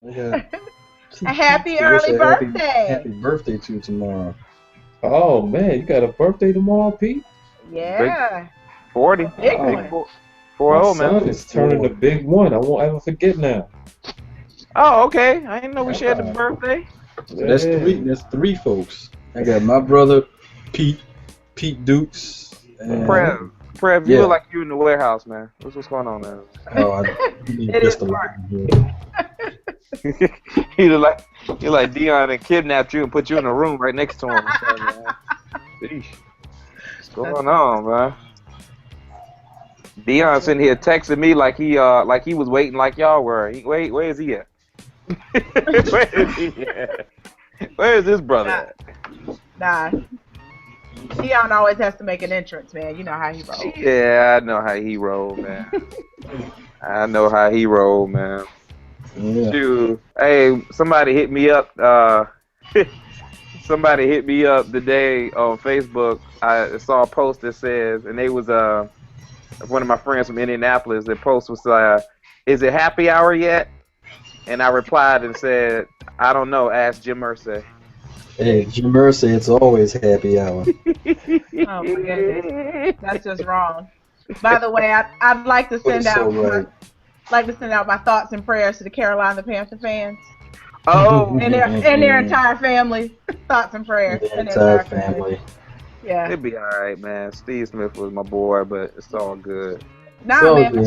I got A happy early birthday. Happy birthday to you tomorrow. Oh man, you got a birthday tomorrow, Pete? Yeah. 40. Big Big one. 40, My son man. is turning the big one. I won't ever forget now. Oh, okay. I didn't know we shared the birthday. So that's three. That's three folks. I got my brother, Pete Dukes. And, Prev, you look like you in the warehouse, man. What's going on, man? Oh, just a lot. You like Dion and kidnapped you and put you in a room right next to him. Sheesh. What's going on, man? Dion sitting here texting me like he was waiting like y'all were. Where is he at? Where is this brother at? Nah. Dion always has to make an entrance, man. You know how he rolls. Yeah, I know how he roll, man. I know how he roll, man. Yeah. Dude, hey, somebody hit me up. Somebody hit me up today on Facebook. I saw a post that says, and they was one of my friends from Indianapolis. The post was, "Is it happy hour yet?" And I replied and said, "I don't know. Ask Jim Irsay." Hey, Jim Irsay, it's always happy hour. Oh my goodness, that's just wrong. By the way, I'd like to send out my thoughts and prayers to the Carolina Panther fans. Oh, and their entire family. Thoughts and prayers. The entire family. Yeah. It'd be all right, man. Steve Smith was my boy, but it's all good. Nah, So man, good.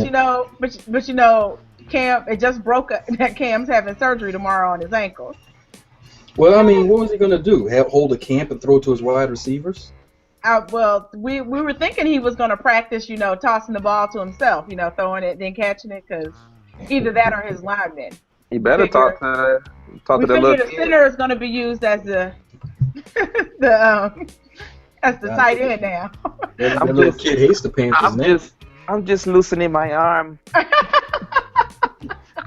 but you know, Cam, it just broke up that Cam's having surgery tomorrow on his ankle. Well, I mean, what was he gonna do? Hold a camp and throw it to his wide receivers? Well, we were thinking he was gonna practice, tossing the ball to himself, throwing it, then catching it, because either that or his lineman. He better talk to the little the kid. center is gonna be used as the tight end now. That little kid hates the Panthers now. I'm just loosening my arm.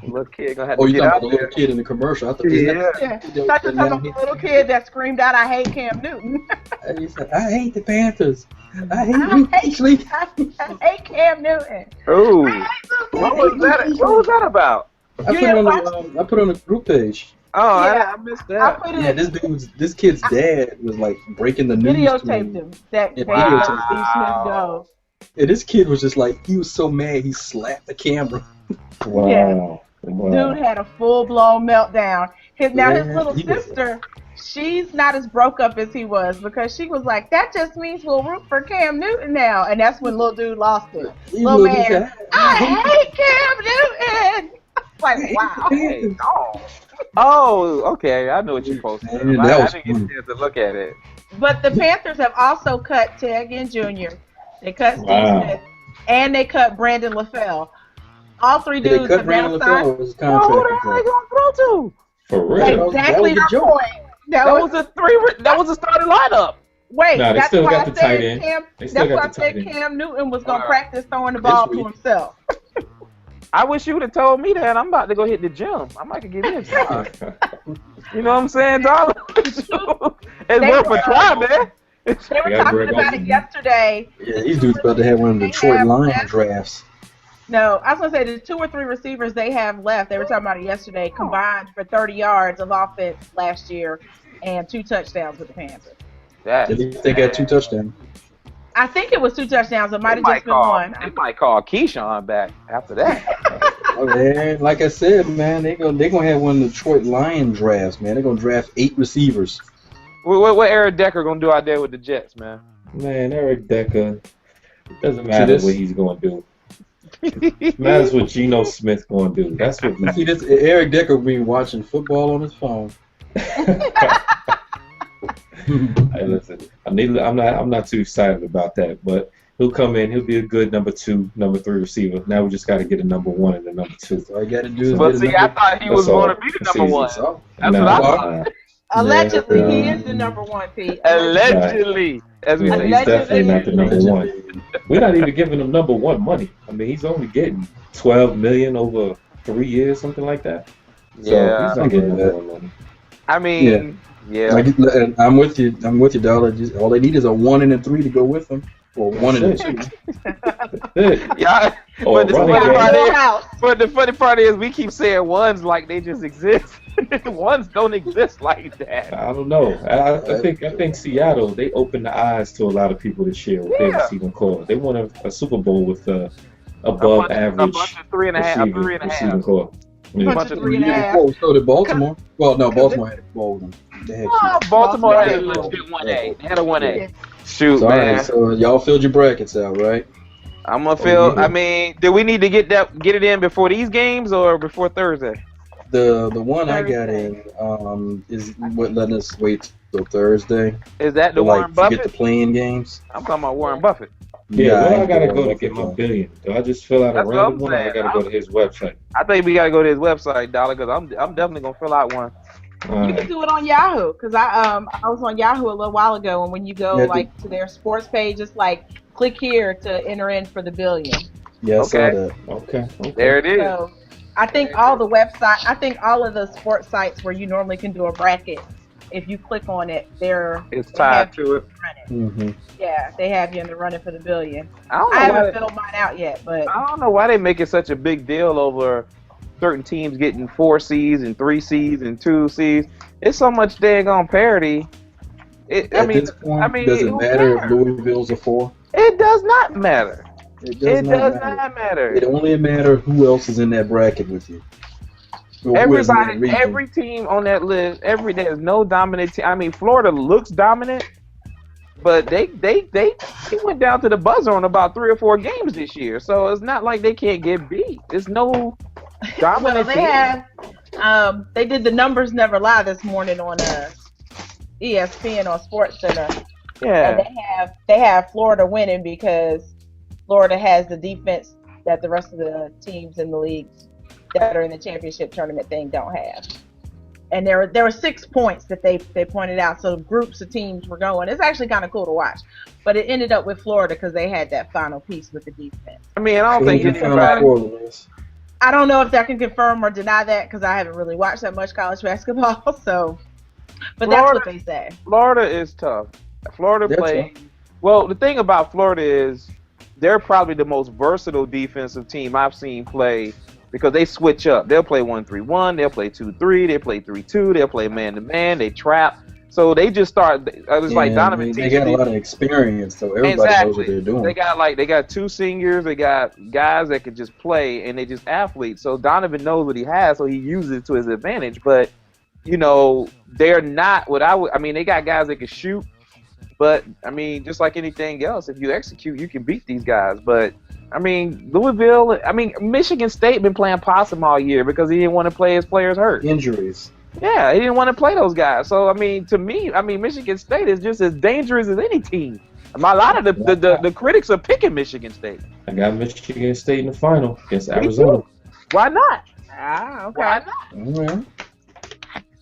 Little kid gonna have to You get talking out about the little kid in the commercial? I thought Thought you were talking about the little kid that screamed out, "I hate Cam Newton." He said, I hate the Panthers. I hate I hate Cam Newton. Oh, what was that about? I put it on the group page. Oh, Yeah. I missed that. Yeah, this kid's dad was like breaking the news. Videotaped him. That Steve Smith goes. And this kid was just like, he was so mad he slapped the camera. Wow. Yeah. Wow. Dude had a full-blown meltdown. His little sister, she's not as broke up as he was, because she was like, that just means we'll root for Cam Newton now. And that's when little dude lost it. Little man, I hate Cam Newton. Like, wow. Hey, oh, okay. I know what you posted. I didn't get a chance to look at it. But the Panthers have also cut Ted Ginn Jr. They cut Steve Smith, and they cut Brandon LaFell. All three dudes They cut have now Brandon signed. LaFell was contract. Who the hell they gonna throw to? For real. Exactly that was the the joke. point. That was a starting lineup. Wait, Nah, they that's still why got I the tight said end. Cam. They still That's got why I the tight said end. Cam Newton was gonna practice throwing the ball to himself. I wish you would have told me that. I'm about to go hit the gym. I might could give me a job. You know what I'm saying, Dolla? It's worth a try, man. They were talking about it yesterday. Yeah, these dudes about to have one of the Detroit Lions drafts. No, I was going to say the 2 or 3 receivers they have left, they were talking about it yesterday, combined for 30 yards of offense last year and 2 touchdowns with the Panthers. They got 2 touchdowns. I think it was 2 touchdowns. It might have just been one. They might call Keyshawn back after that. Oh, man, like I said, man, they're gonna have one of the Detroit Lion drafts, man. They're gonna draft 8 receivers. What Eric Decker gonna do out there with the Jets, man? Man, Eric Decker, it doesn't matter what he's going to do. It matters what Geno Smith going to do. That's what See, this Eric Decker will be watching football on his phone. Hey, listen, I'm not too excited about that, but he'll come in. He'll be a good number 2, number 3 receiver. Now we just got to get a number 1 and a number 2. All you got to do is But see, I thought he was going to be the number 1. That's what I thought. Allegedly, he is the number 1, Pete. Allegedly. As we say, he's definitely not the number 1. We're not even giving him number 1 money. I mean, he's only getting $12 million over 3 years, something like that. So Yeah. he's not getting number 1 money. I mean, yeah. Like, I'm with you, Dolla. All they need is a 1 and a 3 to go with them, or 1 and a 2. Y'all, Or But a running Got game. Full House. But the funny part is we keep saying ones like they just exist. Ones don't exist like that. I don't know. I think Seattle, they opened the eyes to a lot of people this year with their receiving core. They won a Super Bowl with above average a bunch of three and a half. receiving core. Yeah. Bunch of 3.5. Oh, so did Baltimore. Well, no, Baltimore had a bowl. They had two. Baltimore had a legit 1A. They had a 1A. Shoot, So, man. alright, so y'all filled your brackets out, right? I'm gonna feel. yeah. I mean, do we need to get it in before these games or before Thursday? The one I got in is what letting us wait till Thursday. Is that the to, Warren to get the Buffett? playing games. I'm talking about Warren Buffett. Yeah, where I gotta ain't go to going get my Buffett, billion? Do I just fill out a That's what random I'm one, or I saying. gotta go to his website? I think we gotta go to his website, Dolla, because I'm definitely gonna fill out one. You can do it on Yahoo, because I was on Yahoo a little while ago, and when you go to their sports page, it's like click here to enter in for the billion. Yeah, I saw Okay. that. Okay. There it is. So I think all of the sports sites where you normally can do a bracket, if you click on it, It's tied to it. Mm-hmm. Yeah, they have you in the running for the billion. I don't know I why haven't filled mine out yet, but I don't know why they make it such a big deal over certain teams getting 4 seeds and 3 seeds and 2 seeds. It's so much daggone parity. At this point, does it who matter cares? if Louisville's a 4? It does not matter. It It does does not matter. It only matters who else is in that bracket with you. Who is in that Everybody, region. every team on that list, there's no dominant team. I mean, Florida looks dominant, but they went down to the buzzer on about 3 or 4 games this year. So it's not like they can't get beat. There's no dominant team. they did the numbers never lie this morning on ESPN on Sports Center. Yeah. And they have Florida winning because Florida has the defense that the rest of the teams in the league that are in the championship tournament thing don't have. And there were 6 points that they pointed out, so groups of teams were going. It's actually kind of cool to watch, but it ended up with Florida because they had that final piece with the defense. I mean, I don't think anybody. I don't know if that can confirm or deny that because I haven't really watched that much college basketball. So, but that's what they say. Florida is tough. Florida plays. Well, the thing about Florida is they're probably the most versatile defensive team I've seen play because they switch up. They'll play 1-3-1, they'll play 2-3, they'll play 3-2, they'll play man-to-man, they trap. So they just start. It's like Donovan. They got a lot of experience, so everybody knows what they're doing. They got 2 seniors. They got guys that can just play, and they just athletes. So Donovan knows what he has, so he uses it to his advantage. But they're not what I would. I mean, they got guys that can shoot, but I mean, just like anything else, if you execute, you can beat these guys. But I mean, Louisville. I mean, Michigan State been playing possum all year because he didn't want to play his players hurt. Injuries. Yeah, he didn't want to play those guys. So, I mean, to me, Michigan State is just as dangerous as any team. A lot of the critics are picking Michigan State. I got Michigan State in the final against Arizona. Why not? Okay. Why not? Right.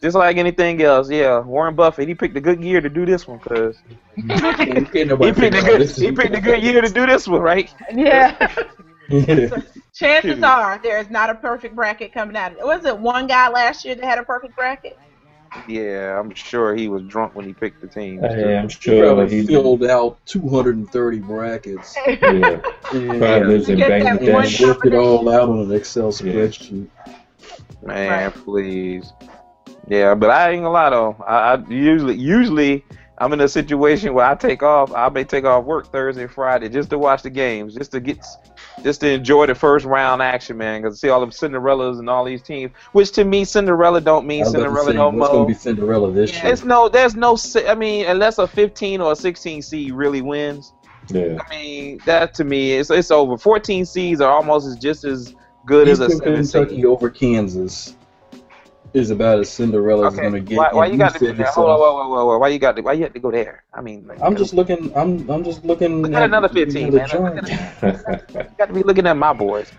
Just like anything else, yeah. Warren Buffett, he picked a good year to do this one because he picked a good year to do this one, right? Yeah. Chances are there's not a perfect bracket coming out. Was it one guy last year that had a perfect bracket? Yeah, I'm sure he was drunk when he picked the team. Yeah, I'm He sure probably filled out 230 brackets. Yeah. Probably lives in Bangladesh. And worked it all out on an Excel spreadsheet. Man, please. Yeah, but I ain't gonna lie though. I usually I'm in a situation where I may take off work Thursday and Friday just to watch the games, just to enjoy the first round action, man. Because see all them Cinderellas and all these teams, which to me Cinderella don't mean Cinderella no more. It's gonna be Cinderella this year. There's no. I mean, unless a 15 or a 16 seed really wins. Yeah. I mean, that to me it's over. 14 seeds are almost just as good as a 7 seed. Kentucky over Kansas is about as Cinderella is gonna get. Why you got to do that? Hold on. Why you have to go there? I mean, like, I'm just looking. I'm just looking. Look at another 15, man. You got to be looking at my boys.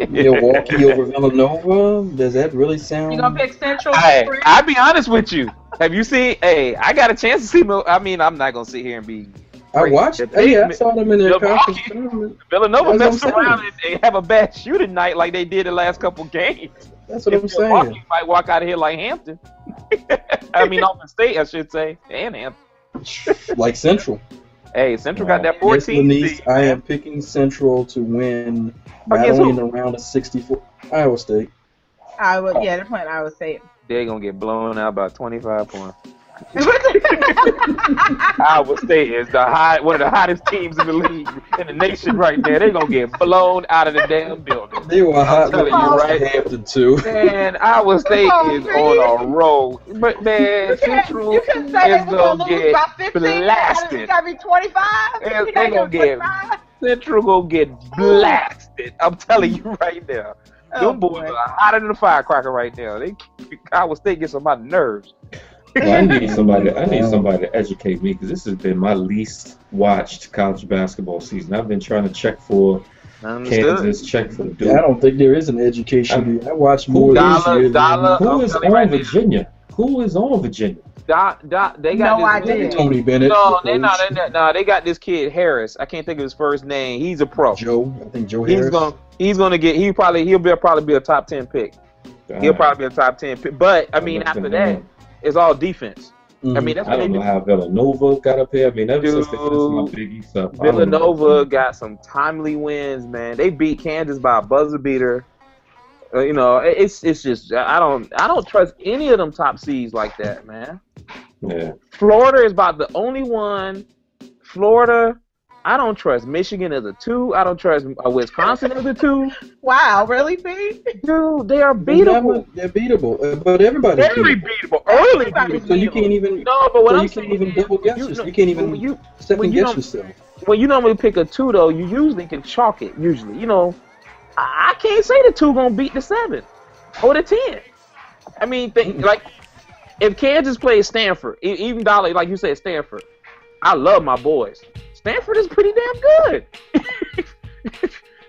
Milwaukee over Villanova. Does that really sound? You gonna pick Central? I'll be honest with you. Have you seen? Hey, I got a chance to see. I mean, I'm not gonna sit here and be. I watched. I saw them in their conference tournament. Villanova messed That's what I'm around and they have a bad shooting night like they did the last couple games. That's what I'm saying. Milwaukee might walk out of here like Hampton. I mean, Austin State, I should say, and Hampton. Like Central. Hey, Central got that Yes, 14 Lonice, seed. I am picking Central to win not Against only who? in the round of 64. Iowa State. Yeah, they're playing Iowa State. They're gonna get blown out by 25 points. Iowa State is one of the hottest teams in the league, in the nation right now. They're gonna get blown out of the damn building. They were hot telling with you, right? Hampton too. Man, Iowa State is on a roll. But man, Central you couldn't say is they was gonna lose get by 15. blasted. It's gotta be 25. They're gonna get Central gonna get blasted. I'm telling you right now. Them boys are hotter than a firecracker right now. Iowa State gets on my nerves. Well, I need somebody to educate me because this has been my least watched college basketball season. I've been trying to check for Kansas, check for Duke. Yeah, I don't think there is an education. I watch more this year. Who is on Virginia? Who is on Virginia? They got this Tony Bennett. No, they got this kid Harris. I can't think of his first name. He's a pro. I think Joe Harris. He's gonna get. He'll probably be a top 10 pick. He'll probably be a top 10 pick. But I mean, after that, it's all defense. I mean, that's I don't know how Villanova got up here. I mean, ever since they finished my Big East stuff. Villanova got some timely wins, man. They beat Kansas by a buzzer beater. It's just I don't trust any of them top seeds like that, man. Yeah. Florida is about the only one. Florida, I don't trust Michigan as a 2. I don't trust Wisconsin as a 2. Wow, really, Pete? Dude, they are beatable. They're beatable, but everybody's very beatable. Early beatable. So you can't even. No, but what I'm you saying can't even double guess yourself. You can't even second guess yourself. When you normally pick a 2, though, you usually can chalk it. Usually, I can't say the 2 gonna beat the 7 or the 10. I mean, like if Kansas plays Stanford, even Dolla, like you said, Stanford. I love my boys. Stanford is pretty damn good.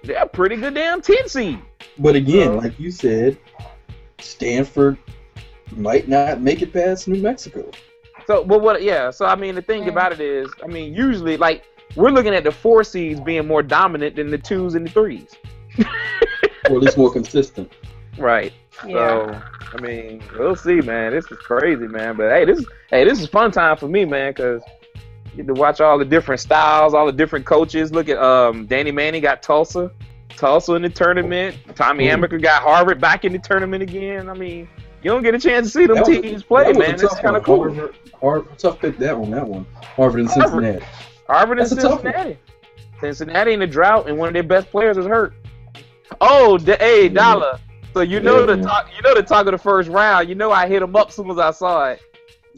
They're a pretty good damn 10 seed. But again, like you said, Stanford might not make it past New Mexico. So, but what? Yeah. So I mean, the thing about it is, I mean, usually, like we're looking at the 4 seeds being more dominant than the 2s and the 3s. Or at least more consistent. Right. Yeah. So, I mean, we'll see, man. This is crazy, man. But hey, this is fun time for me, man, because you get to watch all the different styles, all the different coaches. Look at Danny Manning got Tulsa in the tournament. Tommy Amaker got Harvard back in the tournament again. I mean, you don't get a chance to see them teams play, man. It's kind of cool. Harvard, tough pick that one. Harvard and Cincinnati. Harvard and Cincinnati. Cincinnati in the drought, and one of their best players is hurt. Oh, hey, Dolla. So the talk of the first round. I hit him up as soon as I saw it.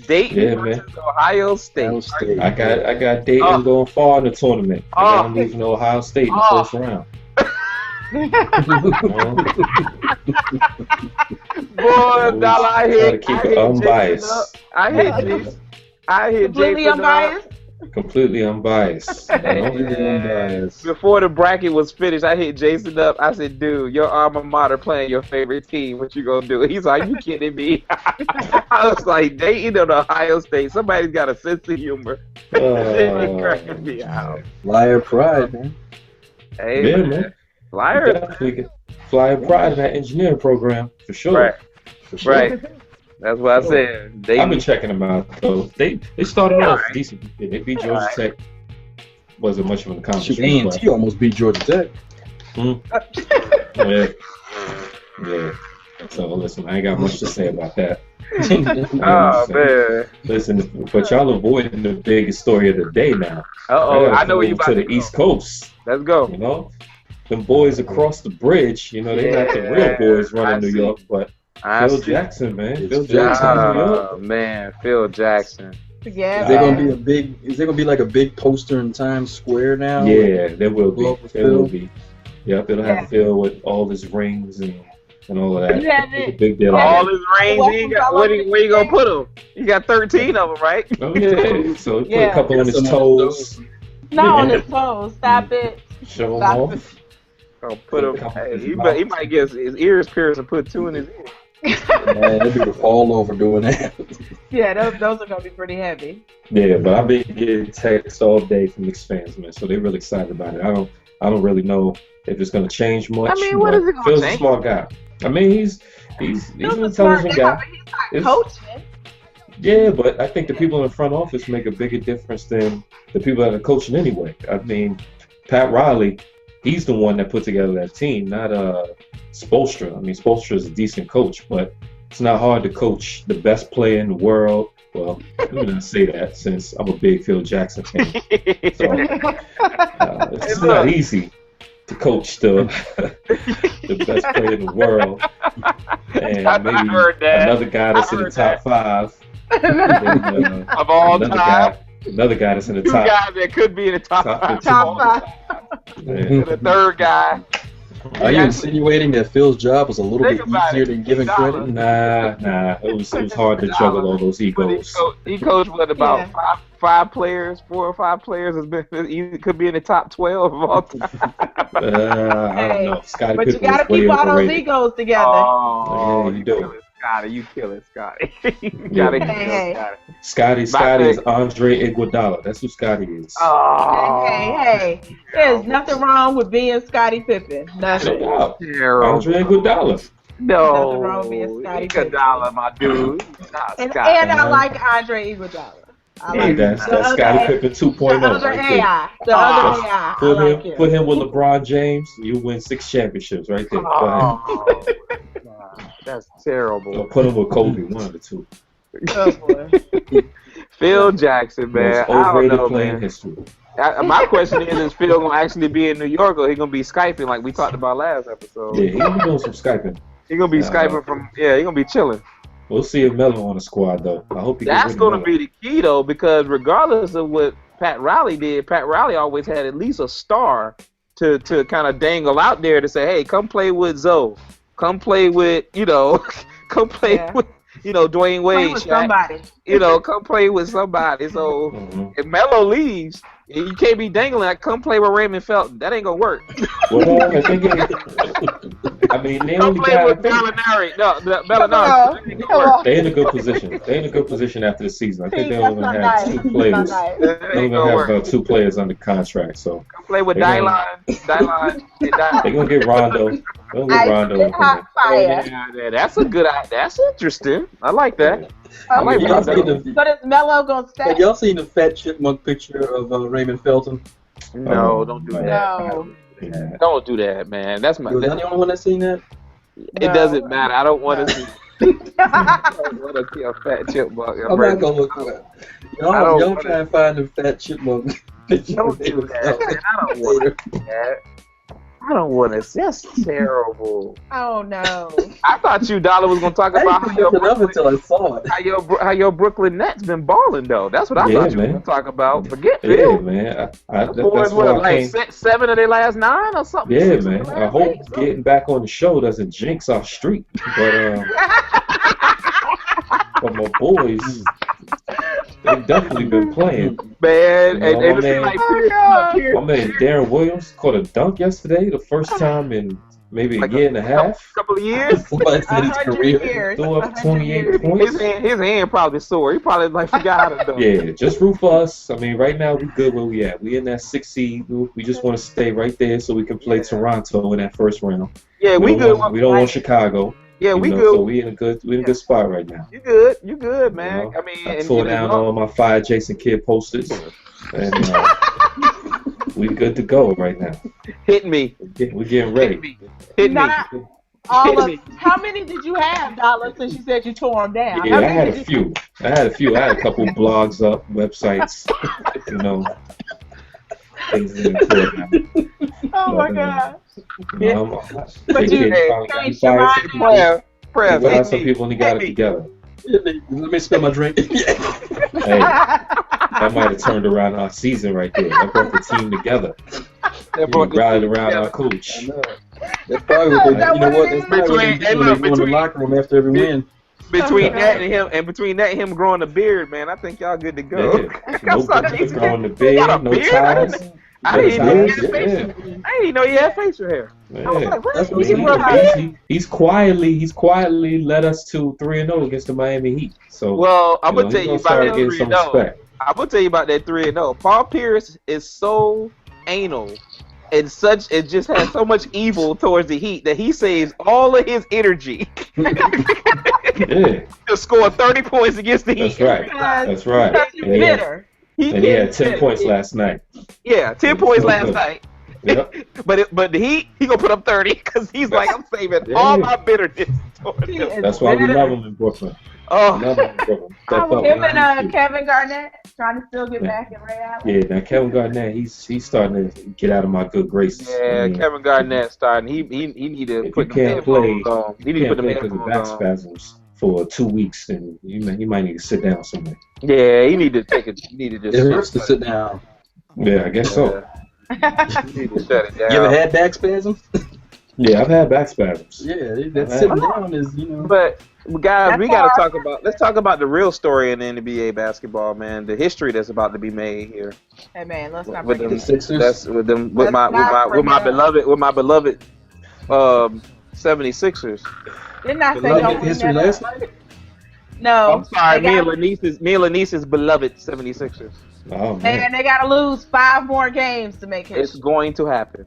Dayton versus Ohio State. I got Dayton going far in the tournament. I got them losing to Ohio State in the first round. Boy, Dolla, I hit. Keep it unbiased. I hit completely Jason unbiased. Completely unbiased. Before the bracket was finished, I hit Jason up. I said, dude, your alma mater playing your favorite team. What you gonna do? He's like, you kidding me? I was like, Dayton and Ohio State. Somebody's got a sense of humor. It's cracking me out. Flyer pride, man. Hey, man. Flyer. Flyer pride in that engineering program, for sure. Right. For sure. Right. That's what I said. I've been checking them out, though. They started off decent. They beat Georgia Tech. Wasn't much of an accomplishment. A&T almost beat Georgia Tech. Yeah. So, listen, I ain't got much to say about that. Man. Listen, but y'all avoiding the biggest story of the day now. I know where you about to the East Coast. Let's go. Them boys across the bridge, they're not the real boys running New York, but Phil Jackson, man. Phil Jackson, New York. Man, Phil Jackson. Yeah. Is there gonna be like a big poster in Times Square now? Yeah, there will be. There will be. Yep, it'll have Phil with all his rings and all of that. Yeah, big deal. All his rings. Where you gonna put them? You got 13 of them, right? Oh yeah. So put a couple on his toes. Not on his toes. Stop it. Show them off. Oh, put him. Hey, he might get his ears pierced and put 2 in his ear. Man, they be all over doing that. Yeah, those are gonna be pretty heavy. Yeah, but I've been getting texts all day from Knicks fans, man. So they're really excited about it. I don't really know if it's gonna change much. I mean, what is it gonna Phil's change? a smart guy. I mean, he's an intelligent guy. He's not coaching. Yeah, but I think the people in the front office make a bigger difference than the people that are coaching anyway. I mean, Pat Riley, he's the one that put together that team, not Spoelstra. I mean, Spoelstra is a decent coach, but it's not hard to coach the best player in the world. Well, let me not say that since I'm a big Phil Jackson fan. So it's not easy to coach the best player in the world and maybe another guy that's in the top 5 then, of all time. Another guy that's in the Two top. guys that could be in the top 5. Top 5. Yeah. The third guy. Are you insinuating that Phil's job was a little bit Think about easier it. than giving Dollar. credit? Nah. It was hard to juggle all those egos. He coached what about Yeah. 4 or 5 players he could be in the top 12 of all time. I don't know. Scottie But you Pippen gotta was way keep all those overrated. egos together. Oh, Yeah, you do. You kill it, Scotty. You Yeah. gotta Hey, kill Scotty. Scotty is Andre Iguodala. That's who Scotty is. Oh, hey. There's nothing wrong with being Scottie Pippen. Nothing. No doubt. terrible. Andre Iguodala. Nothing wrong with being No, Scotty Iguodala, my dude. Not And Scotty. I like Andre Iguodala. I Hey, like that's the Scotty other- Pippen 2.0. The other right there. AI. The other AI. I Put like him, him. put him with LeBron James. You win 6 championships right there. Go ahead. Oh, that's terrible. Or put him with Kobe, one of the two. Oh, boy. Phil Jackson, man. Most I don't overrated know, player in man. history. My question is Phil gonna actually be in New York, or he gonna be Skyping like we talked about last episode? Yeah, he'll be doing some Skyping. He gonna be Skyping from. Yeah, he gonna be chilling. We'll see if Melo on the squad though. I hope he gets That's rid of gonna Melo. be the key though, because regardless of what Pat Riley did, Pat Riley always had at least a star to kind of dangle out there to say, hey, come play with Zoe, come play with come play with Dwayne Play Wade, with Shaq. somebody. Come play with somebody. So Mhm. if Melo leaves, you can't be dangling like come play with Raymond Felton. That ain't gonna work. Well, I think I mean they Come only play got. with Bellinari. No, Bellinari. Come Ain't on. gonna work. They're in a good position. They're in a good position after the season. I think they're That's only not gonna have nice. 2 players. Not nice. That They're ain't gonna gonna have work. 2 players under contract. So Come play with They're gonna- Dylan. they're gonna get Rondo. They'll get Ice Rondo. and to come hot in. fire. Yeah, that's a good. That's interesting. I like that. I like Y'all seen Rondo. the- But is Melo gonna stay? Have y'all seen the fat chipmunk picture of Raymond Felton? No, don't do man. that. No. Yeah. Don't do that, man. That's my. Was I the only one that seen that? It doesn't matter. I don't want to see. I No. don't want to see a fat chipmunk. I'm not gonna look for it. I don't Y'all wanna- try and find the fat chipmunk picture. Don't do that. Man. I don't want to see that. I don't want to. That's terrible. Oh no. I thought you, Dolla, was gonna talk I about didn't look it up until I saw it. how your Brooklyn Nets been balling though. That's what I Yeah, thought you were man. gonna talk about. Forget Yeah, Phil. man. Boys, That's what, why I like came. 7 of their last 9 or something? Yeah, 6 of man. their I last hope 8, something. getting back on the show doesn't jinx our streak. But my boys, they've definitely been playing. Man, You know, and my it man- like My man Darren Williams caught a dunk yesterday, the first time in maybe a Like year and a half. couple of years. Somebody said his 100 career. years. Threw up 100 28 years. points. His hand probably sore. He probably like forgot how to dunk. Yeah, just root for us. I mean, right now we good where we at. We in that 6th seed. We just want to stay right there so we can play Yeah. Toronto in that first round. Yeah, we good. We don't want Chicago. Yeah, we you know, good. So we in a good spot right now. You good. You good, man. You know, I mean, I and, tore you know, down all my Fire Jason Kidd posters, and we good to go right now. hit me. We're getting ready. Hit me. Hit me. Not all of. How many did you have, Dolla? Since you said you tore them down. Yeah, How I many had a did you- few. I had a couple blogs up, websites, you know, things in the now. Oh my God. You know, But you changed your mind. Prev, He hit some me. people and he got it Hit me. together. Let me spill my drink. Hey, that might have turned around our season right there. That brought the team together. That We brought the rallied team around together. our coach. That's probably what Is that they, you know what what? it That's is? probably what they Between- do when they go in the between- locker room after every win. Between that and him growing a beard, man, I think y'all good to go. Yeah. No sorry, good Jesus. growing the He got a beard, no beard? ties. I didn't even know he had Yeah. facial. I didn't even know he had facial hair. I was Yeah. like, what? That's I what mean, he he's quietly led us to 3-0 against the Miami Heat. So Well, I'm you gonna know, tell he's you gonna start about that getting 3 some 0. respect. I'm gonna tell you about that 3-0. Paul Pierce is so anal and it just has so much evil towards the Heat that he saves all of his energy Yeah, Just scored 30 points against the Heat. that's right. That's right. Because he's bitter. And he had 10 points last night. Yeah, 10 points last night. Yep. But the Heat, he gonna put up 30 because he's like, I'm saving all my bitterness. That's why we love him in Brooklyn. Oh, Love him in Brooklyn. Him and Kevin Garnett trying to still get back in Ray Allen. Yeah, now Kevin Garnett, he's starting to get out of my good graces. yeah, Kevin Garnett starting. He need to If put you the can't play, headphones on. He need to put the because of headphones back on. spasms for 2 weeks, then you might need to sit down somewhere. Yeah, he need to take it. He need to just. It hurts to sit down. Yeah, I guess so. He need to shut it down. You ever had back spasms? Yeah, I've had back spasms. Yeah, that sitting down is, But guys, we gotta hard. talk about. Let's talk about the real story in the NBA basketball, man. The history that's about to be made here. Hey man, let's not With bring them it. Sixers. That's with them. With Let's not my bring beloved 76ers. Didn't I say Beloved don't bring history that last up? night? No. I'm sorry, They got- me and Lonice's beloved 76ers. Oh man. And they got to lose 5 more games to make It's history. going to happen.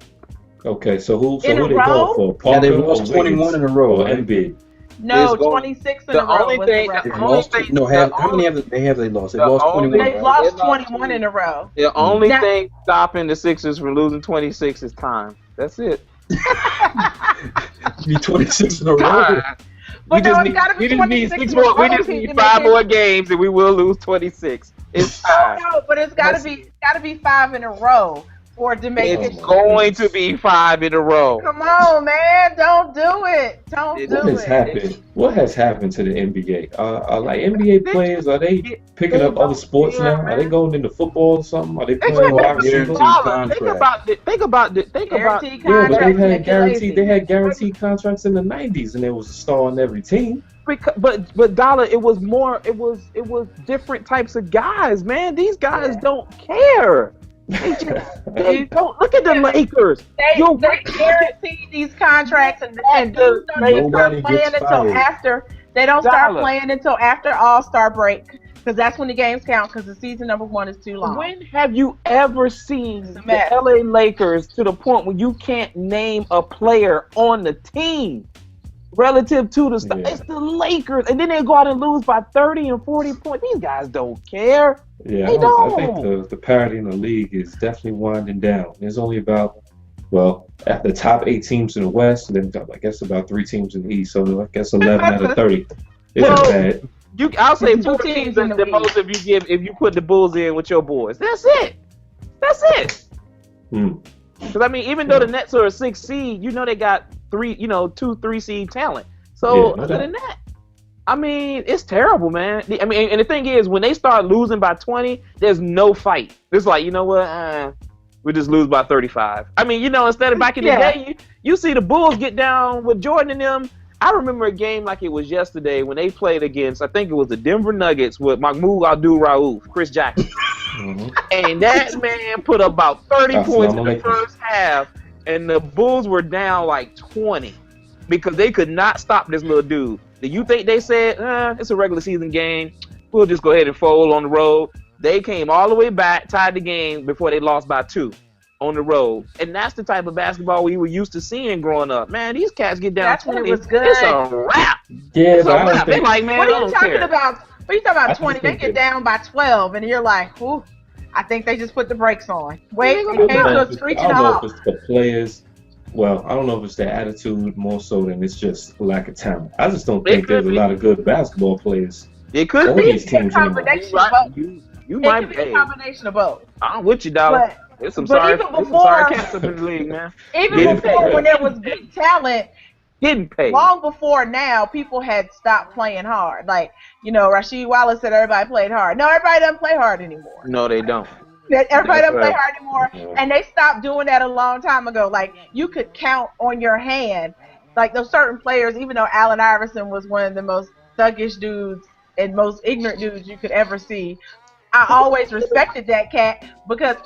Okay, so who In a they row? go for? Yeah, Parker they or lost 21 Wiggins in a row. or Right? Embiid? No, It's going- 26 in the a row. only was the thing- record. They the only lost. thing- No, the how many have they lost? They the lost only- 21. They've right? lost They lost 21 in a row. The only Now- thing stopping the Sixers from losing 26 is time. That's it. Be 26 in a row. Time. But no, it got to we be just need 26 six in a more. We row just to need make 5 more history. games, and we will lose 26. It's Oh, time. no, but it's got to be 5 in a row for it to make It's history. going to be 5 in a row. Come on, man. Don't do it. Don't It do What has it. happened? What has happened to the NBA? Are like NBA players? Are they picking up other sports now? Are they going into football or something? Are they playing wide receiver? Guaranteed Think about it. Think about it. Think about it. Guaranteed Yeah, but contracts they make had you guaranteed. lazy. They had guaranteed contracts in the '90s, and there was a star on every team. But Dolla, it was more. It was different types of guys, man. These guys don't care. They don't look at the Lakers. They guarantee these contracts and dudes don't even start Nobody playing gets until fired. after. They don't start Dollar. playing until after All-Star break because that's when the games count because the season number 1 is too long. When have you ever seen the mess. LA Lakers to the point where you can't name a player on the team relative to the star? Yeah. It's the Lakers, and then they go out and lose by 30 and 40 points. These guys don't care. Yeah, They I think don't. the parity in the league is definitely winding down. There's only about, at the top 8 teams in the West, and then I guess about 3 teams in the East. So I guess 11 out of 30 isn't Well, bad. I'll say 2 4 teams teams in is the the most if you put the Bulls in with your boys. That's it. That's it. Hmm. Because I mean, even though the Nets are a 6 seed, they got 2, 3 seed talent. So Yeah, no other doubt. than that, I mean, it's terrible, man. I mean, and the thing is, when they start losing by 20, there's no fight. It's like, you know what? We just lose by 35. I mean, instead of back in the day, you see the Bulls get down with Jordan and them. I remember a game like it was yesterday when they played against, I think it was the Denver Nuggets with Mahmoud Abdul-Rauf, Chris Jackson. Mhm. And that man put up about 30 Assalamu points in the alaikum. first half, and the Bulls were down like 20 because they could not stop this little dude. Do you think they said, it's a regular season game, we'll just go ahead and fold on the road? They came all the way back, tied the game before they lost by 2 on the road. And that's the type of basketball we were used to seeing growing up. Man, these cats get down That's when 20. it was good. It's a wrap. Yeah, It's a but I don't wrap. They think. like, man, What I are you don't talking care. about? What are you talking I about? just 20. They think get that- down by 12, and you're like, whew, I think they just put the brakes on. Wait, it I came don't know to a if it's- screeching I don't know halt. if it's the players. Well, I don't know if it's their attitude more so than it's just lack of talent. I just don't It think there's could a be. lot of good basketball players. It could All be. these teams It's a anymore. combination You of both. You It might could be hey, a combination of both. I'm with you, Dollar. But There's some but sorry, even there's some sorry before- cats up in the league, man. even Getting before paid. when there was big talent, Getting paid. long before now, people had stopped playing hard. Like, Rasheed Wallace said everybody played hard. No, everybody doesn't play hard anymore. No, they don't. Everybody That's doesn't play right. hard anymore. Yeah. And they stopped doing that a long time ago. Like, you could count on your hand. Like, those certain players, even though Allen Iverson was one of the most thuggish dudes and most ignorant dudes you could ever see, I always respected that cat because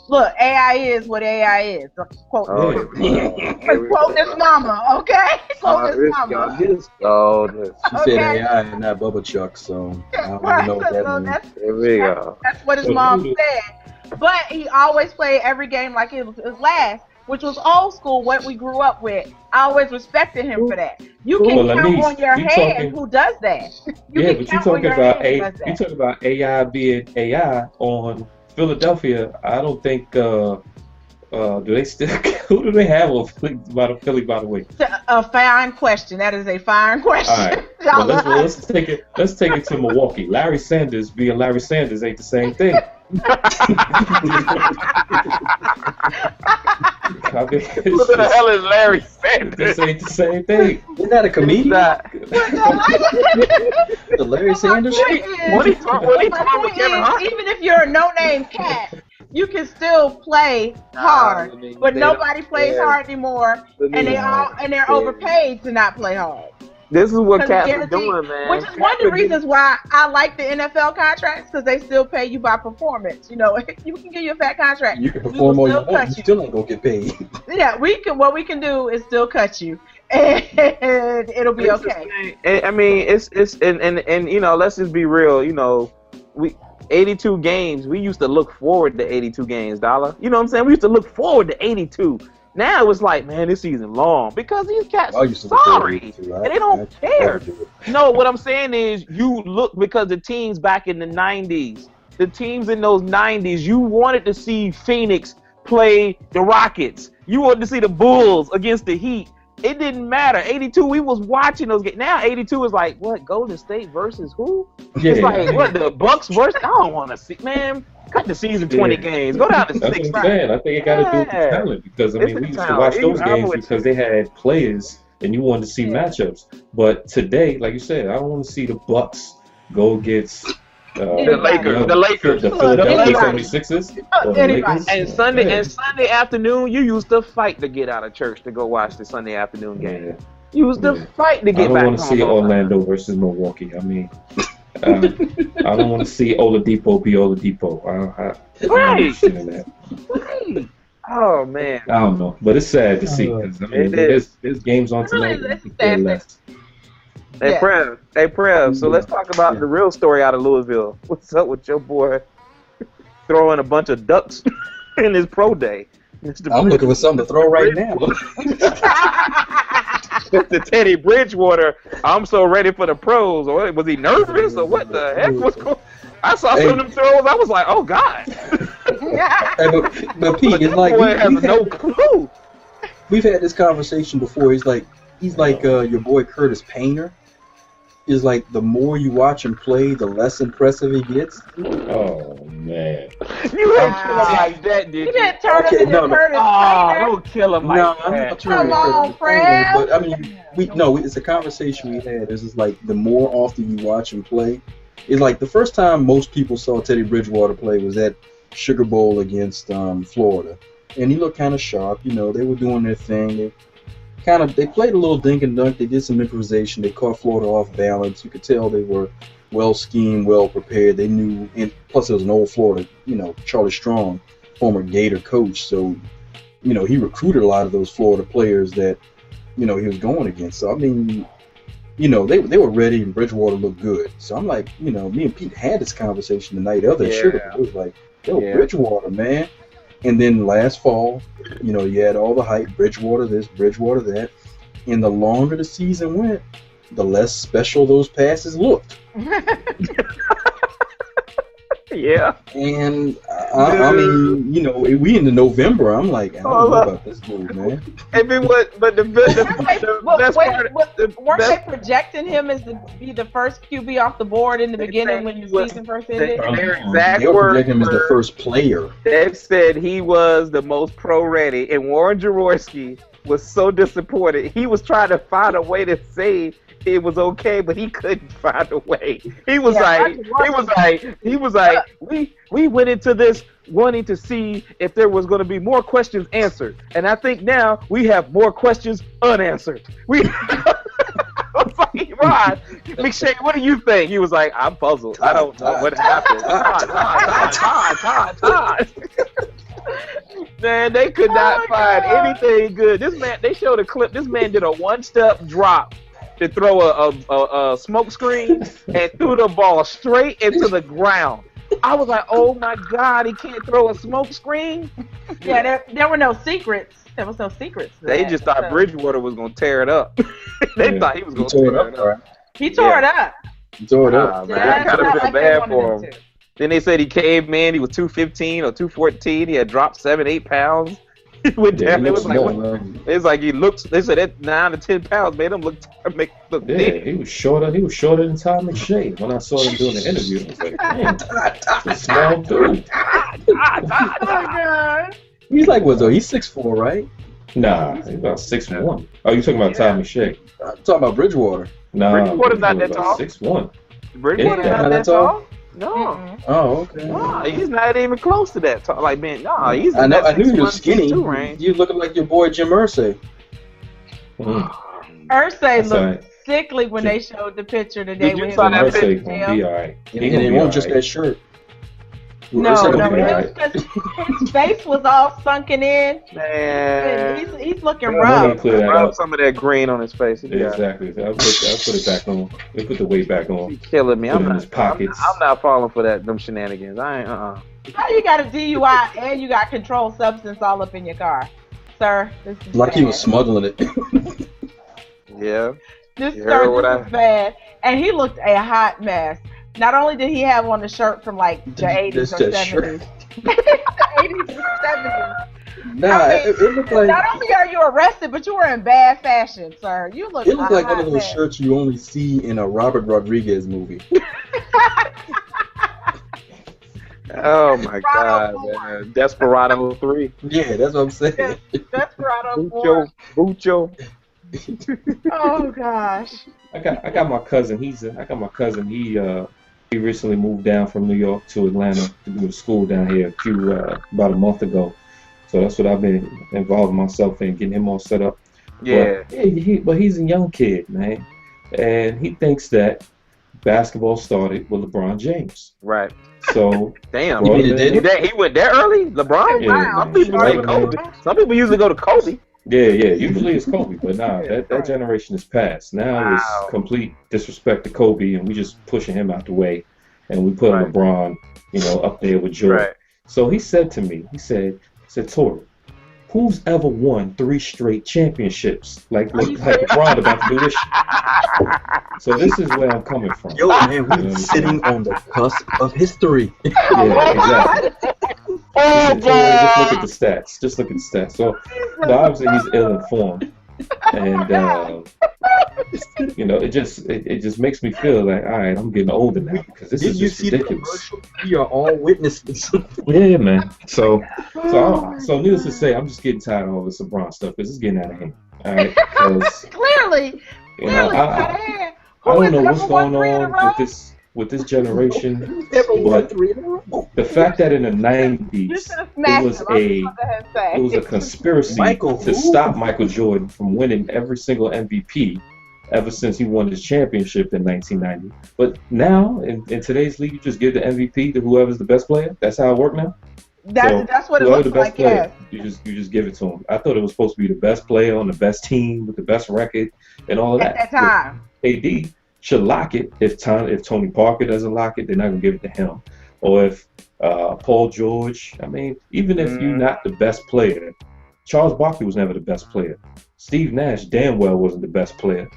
look, AI is what AI is. Quote, Oh, quote this mama, okay? Quote this mama. She Okay. said AI and not Bubba Chuck, so I don't Right, know what so that means. There we go. That's what his mom said. But he always played every game like it was his last. which was old school, what we grew up with. I always respected him for that. You can Well, count Lonice, on your you hand talking- who does that. Yeah, but you talking about AI being AI on Philadelphia. I don't think do they still who do they have on Philly by the way? A fine question. That is a fine question. All right. Well, let's take it to Milwaukee. Larry Sanders being Larry Sanders ain't the same thing. Who the hell is Larry Sanders? This ain't the same thing. Isn't that a comedian? The Larry Sanders shit? What he talking with Kevin Hart? Even if you're a no-name cat, you can still play hard. I mean, But they nobody don't- plays yeah. hard anymore, and they're overpaid to not play hard. This is what 'Cause cats are guaranteed- doing, man. Which is one of the reasons why I like the NFL contracts, because they still pay you by performance. You know, you can give you a fat contract. You can we perform will all you still want, cut you you. still ain't gonna get paid. Yeah, what we can do is still cut you, and it'll be okay. I mean, it's and you know, let's just be real. You know, 82 games. We used to look forward to 82 games, Dolla. You know what I'm saying? We used to look forward to 82. Now it's like, man, this season long because these cats are sorry and they don't care. No, what I'm saying is you look because the teams back in the 90s, the teams in those 90s, you wanted to see Phoenix play the Rockets. You wanted to see the Bulls against the Heat. It didn't matter. 82, we was watching those games. Now 82 is like, what, Golden State versus who? Yeah. It's like, what, the Bucks versus? I don't want to see, man. Cut the season 20 games. Go down to 6. That's what I'm saying. I think it got to do with the talent because I mean we used to watch those games because they had players and you wanted to see matchups. But today, like you said, I don't want to see the Bucks go against the Lakers, the Philadelphia 76ers, or the Lakers. And Sunday afternoon, you used to fight to get out of church to go watch the Sunday afternoon game. Yeah. You used to fight to get back home. I don't want to see Orlando versus Milwaukee. I mean, I don't want to see Oladipo be Oladipo. Right. That. Right. Oh man. I don't know, but it's sad to see because I mean, there's games on tonight. Hey Prev. So let's talk about the real story out of Louisville. What's up with your boy throwing a bunch of ducks in his pro day? I'm looking for something to throw right now. The Teddy Bridgewater. I'm so ready for the pros. Or was he nervous or what the heck was going? I saw some of them throws. I was like, oh god. But Pete, it's like boy has no clue. We've had this conversation before. He's like your boy Curtis Painter. Is like the more you watch him play, the less impressive he gets. Oh man! You didn't kill him like that, did you? You didn't turn him into Curtis Painter. Don't kill him like that. I'm not turning Come on, Painter, but I mean, it's a conversation we had. It's just like the more often you watch him play, it's like the first time most people saw Teddy Bridgewater play was at Sugar Bowl against Florida, and he looked kind of sharp. You know, they were doing their thing. They played a little dink and dunk. They did some improvisation. They caught Florida off balance. You could tell they were well schemed, well prepared. They knew, and plus it was an old Florida, Charlie Strong, former Gator coach. So, he recruited a lot of those Florida players that, he was going against. So I mean, they were ready and Bridgewater looked good. So I'm like, me and Pete had this conversation the night of the Sugar Bowl. It was like, Bridgewater, man. And then last fall, you had all the hype, Bridgewater this, Bridgewater that. And the longer the season went, the less special those passes looked. Yeah. And I mean, we into November. I'm like, I don't know about this dude, man. But the best part, weren't they projecting him as to be the first QB off the board in the beginning when the season first ended? They were projecting him as the first player. They said he was the most pro-ready, and Warren Jaworski was so disappointed. He was trying to find a way to say it was okay, but he couldn't find a way. He was like, we went into this wanting to see if there was going to be more questions answered, and I think now we have more questions unanswered. I was like, Rod, McShay, what do you think? He was like, I'm puzzled. I don't know what happened. Todd. Man, they could not find anything good. This man, they showed a clip. This man did a one-step drop to throw a smoke screen and threw the ball straight into the ground. I was like, oh my God, he can't throw a smoke screen. Yeah, there were no secrets. There was no secrets. They just thought Bridgewater was gonna tear it up. They thought he was gonna tear it up. He tore it up. He tore it up. Man, I kind of feel bad for him. Then they said he came in. He was 215 or 214. He had dropped 7-8 pounds. He went down. It was like he looks. They said that 9 to 10 pounds made him look big. He was shorter. He was shorter than Tom McShay. When I saw him doing the interview, I was like, damn, a small dude. Oh God. He's like what though? He's 6'4", right? Nah, he's about 6'1". Oh, you talking about Tom McShay? I'm talking about Bridgewater. Nah, Bridgewater's not that tall. 6'1". Bridgewater's not that tall. No. Mm-mm. Oh, okay. No, he's not even close to that tall. Like, man, no, he's I in that knew you were 6'1", skinny. 6'2" range. You looking like your boy Jim Irsay. Irsay looked sickly when they showed the picture today. Did you with saw him. that Irsay gonna be alright. And it won't just that shirt. No, Irsay his face was all sunken in. Man, He's looking I'm rough. gonna clear that rub up. some of that green on his face. Yeah, exactly. I'll put it back on. They put the weight back on. He's killing me. Put it in his pockets. I'm not falling for them shenanigans. I ain't. How you got a DUI and you got controlled substance all up in your car, sir? This is like bad. he was smuggling it. Yeah. This You sir, heard this what is bad, and he looked a hot mess. Not only did he have on a shirt from like the 80s or 70s, the 80s or 70s. Nah, it looked like. Not only are you arrested, but you were in bad fashion, sir. You look. It looked like one of those shirts you only see in a Robert Rodriguez movie. Oh my God, man. Desperado 3. Yeah, that's what I'm saying. Desperado 4. Bucho. Oh gosh. I got my cousin. He recently moved down from New York to Atlanta to go to school down here about a month ago. So that's what I've been involving myself in, getting him all set up. Yeah. But he's a young kid, man, and he thinks that basketball started with LeBron James. Right. So damn. He went there early. LeBron. Yeah. Some people usually go to Kobe. Yeah. Usually it's Kobe, but that generation is past. Now it's complete disrespect to Kobe, and we just pushing him out the way, and we put LeBron, up there with Jordan. Right. So he said to me, he said, Tory, who's ever won 3 straight championships? Like LeBron about to do this shit. So this is where I'm coming from. Yo, man, we're sitting on the cusp of history. Yeah, exactly. Just look at the stats. Just look at the stats. So obviously he's ill-informed, and it just makes me feel like, all right, I'm getting older now because this is just ridiculous. We are all witnesses. Yeah, man. So needless to say, I'm just getting tired of all this LeBron stuff because it's getting out of hand. All right, Clearly, I don't know what's going on with this generation, but the fact that in the 90s it was a conspiracy to stop Michael Jordan from winning every single MVP ever since he won his championship in 1990. But now in today's league, you just give the MVP to whoever's the best player. That's how it works now. That's what it looks like. Player, you just give it to him. I thought it was supposed to be the best player on the best team with the best record and all of that. At that time, AD should lock it. If Tony Parker doesn't lock it, they're not gonna give it to him. Or if Paul George. I mean, even if you're not the best player, Charles Barkley was never the best player. Steve Nash damn well wasn't the best player.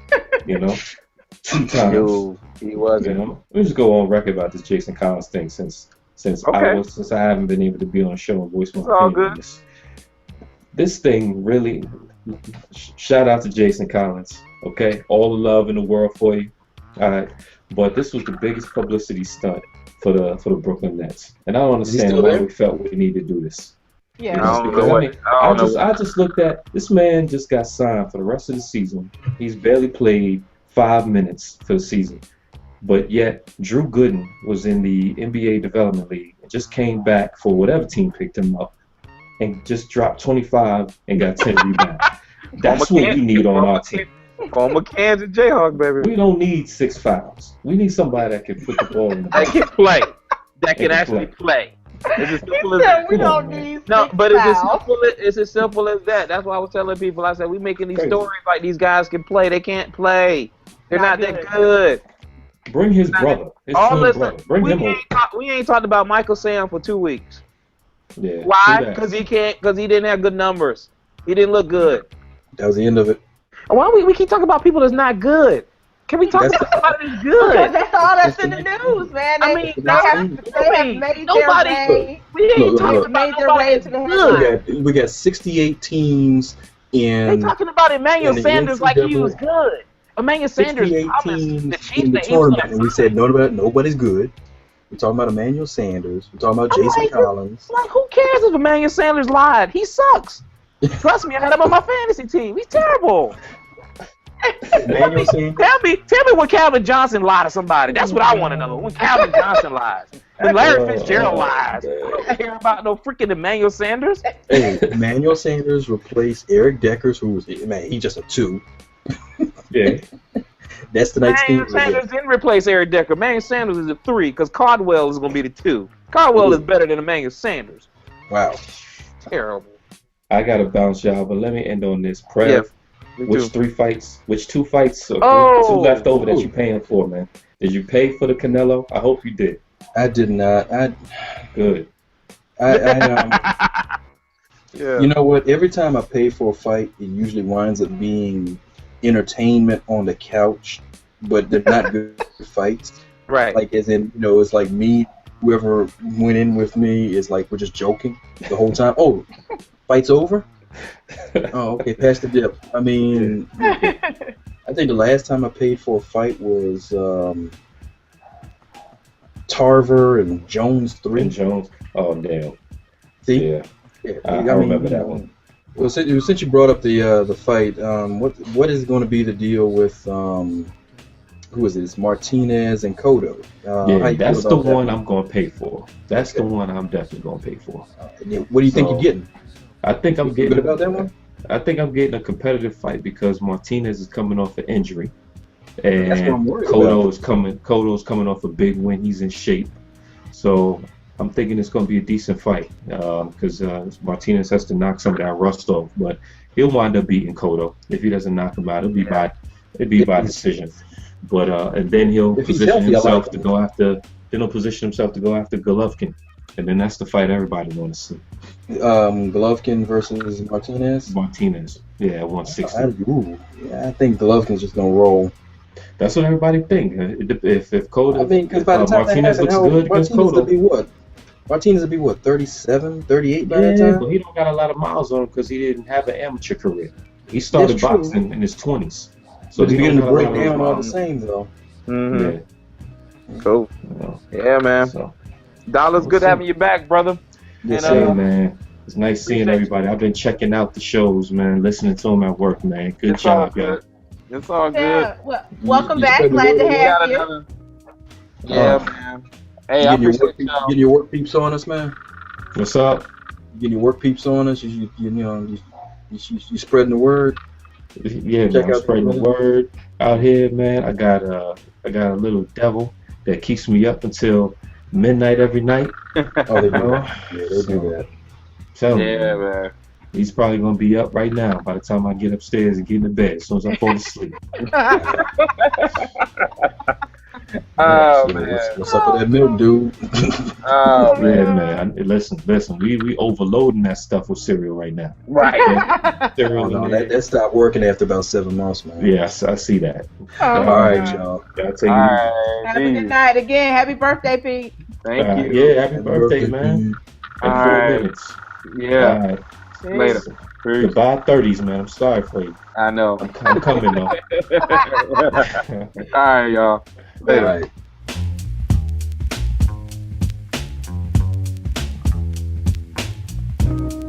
2 times. He wasn't. Let me just go on record about this Jason Collins thing since I haven't been able to be on the show and voice my opinion on this. This thing really. Shout out to Jason Collins. Okay, all the love in the world for you. All right, but this was the biggest publicity stunt for the Brooklyn Nets, and I don't understand why we felt we needed to do this. Yeah, I just looked at this man just got signed for the rest of the season. He's barely played 5 minutes for the season, but yet Drew Gooden was in the NBA Development League and just came back for whatever team picked him up and just dropped 25 and got 10 rebounds. That's what we need on our team. Former Kansas Jayhawk, baby. We don't need 6 fouls. We need somebody that can put the ball in the That can play. That can actually play. It's as simple as that. We don't need No, but it's as simple as that. That's why I was telling people. I said we making these stories like these guys can play. They can't play. They're not that good. Bring his brother. His twin brother. Bring him over. We ain't talked about Michael Sam for 2 weeks. Yeah. Why? Because he didn't have good numbers. He didn't look good. That was the end of it. Why we keep talking about people that's not good? Can we talk about somebody that's good? Because that's all that's in the news, man. They have made nobody. their way. We ain't talking about their way into the headlines. We got 68 teams in. They talking about Emmanuel Sanders like he was good. Emmanuel Sanders 68 teams in the tournament, and we said nobody's good. We're talking about Emmanuel Sanders. We're talking about Jason Collins. Like, who cares if Emmanuel Sanders lied? He sucks. Trust me, I had him on my fantasy team. He's terrible. Tell me when Calvin Johnson lied to somebody. That's what I want to know. When Calvin Johnson lies. And Larry Fitzgerald lies. I don't care about no freaking Emmanuel Sanders. Hey, Emmanuel Sanders replaced Eric Deckers, who was, he's just a 2. Yeah. That's tonight's team. Emmanuel Sanders didn't replace Eric Decker. Emmanuel Sanders is a 3 because Cardwell is going to be the 2. Cardwell is better than Emmanuel Sanders. Wow. Terrible. I got to bounce y'all, but let me end on this. Prev. Yeah. Which 2 fights, 2 left over that you paying for, man? Did you pay for the Canelo? I hope you did. I did not. Good. Yeah. You know what? Every time I pay for a fight, it usually winds up being entertainment on the couch, but they're not good fights. Right. Like, as in, it's like me, whoever went in with me is like, we're just joking the whole time. Oh, fight's over? Oh, okay, pass the dip. I mean, I think the last time I paid for a fight was Tarver and Jones 3. And Jones. Oh, damn. See? Yeah. I remember that one. Well, since you brought up the fight, what is going to be the deal with who is it? It's Martinez and Cotto. That's the one I'm going to pay for. That's the one I'm definitely going to pay for. What do you think you're getting? I think I'm getting. Good about that one? I think I'm getting a competitive fight because Martinez is coming off an injury, and Cotto's coming off a big win. He's in shape, so I'm thinking it's going to be a decent fight because Martinez has to knock some of that rust off, but he'll wind up beating Cotto. If he doesn't knock him out, it'll be by decision. But and then he'll position himself to go after. Then he'll position himself to go after Golovkin, and then that's the fight everybody wants to see. Golovkin versus Martinez. Yeah, 160. I think Golovkin's just gonna roll. That's what everybody think. If Cotto, because by the time Martinez looks good against Cotto, Martinez will be what, 37, 38 by that time? But he don't got a lot of miles on him because he didn't have an amateur career. He started boxing in his 20s. So he's beginning to break down all the same, though. Mm-hmm. Yeah. Cool. Yeah, man. So, Dolla's good having you back, brother. Yes, man. It's nice seeing everybody. I've been checking out the shows, man, listening to them at work, man. Good job, y'all. It's all good. Welcome back. Glad to have you. Yeah, man. Hey, I appreciate y'all. Getting your work peeps on us, man. What's up? Getting your work peeps on us. You spreading the word. Yeah, man, I'm spreading the word out here, man. I got a little devil that keeps me up until midnight every night. Oh, they do that. Yeah, they do that. Man. He's probably gonna be up right now by the time I get upstairs and get into bed as soon as I fall asleep. Oh man, what's up with that milk, dude? Oh man, listen. We overloading that stuff with cereal right now. Right. That stopped working after about 7 months, man. Yes, I see that. All right, y'all. Have a good night again. Happy birthday, Pete. Thank you. Yeah, happy birthday, man. In 4 minutes. Yeah. Later. Goodbye 30s, man. I'm sorry for you. I know. I'm coming though. All right, y'all. Later. All right.